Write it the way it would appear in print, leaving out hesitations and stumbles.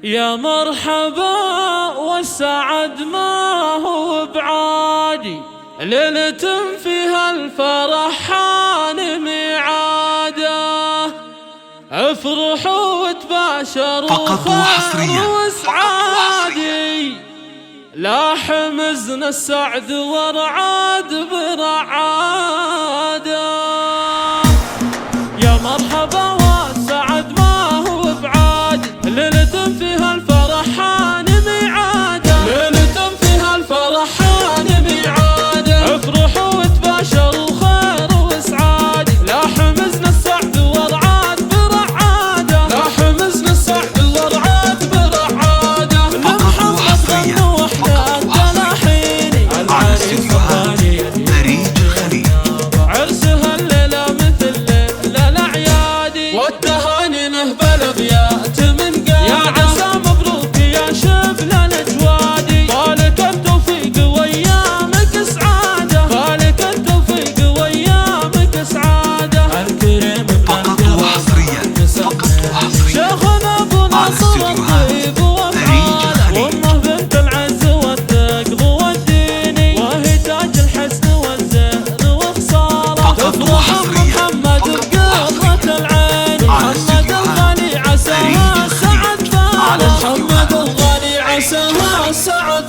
يا مرحبا والسعد ما هو بعادي، ليلة فيها الفرح حان ميعاده. افرحوا وتباشروا خير وسعادي، لاح مزن السعد ورعاد برعاده. يا مرحبا والسعد ما هو بعادي، ليلة فيها الفرح حان ميعاده، ليلة فيها الفرح حان ميعاده. افرحوا وتباشروا خير وسعادي، لاح مزن السعد ورعاد برعاده، لاح مزن السعد ورعاد برعاده. لمحمد غنوا واحنا التلاحيني، العريس الغالي فريج الخليل، عرسها الليلة مثل ليلة الأعيادي، والتهاني نهبل ابيات من قلبي. يا عسى مبروك يا شبل الاجوادي، طالك التوفيق وايامك سعاده، طالك التوفيق وايامك سعاده. الكريم فقط وحصريا شيخنا ابو ناصر الطيب وفعاله، وامه بنت العز والثقل والديني، وهي تاج الحسن والزهر وخصاله. افرح محمد بقرة العين، محمد الغالي عساها سعد باله، محمد الغالي عساها سعد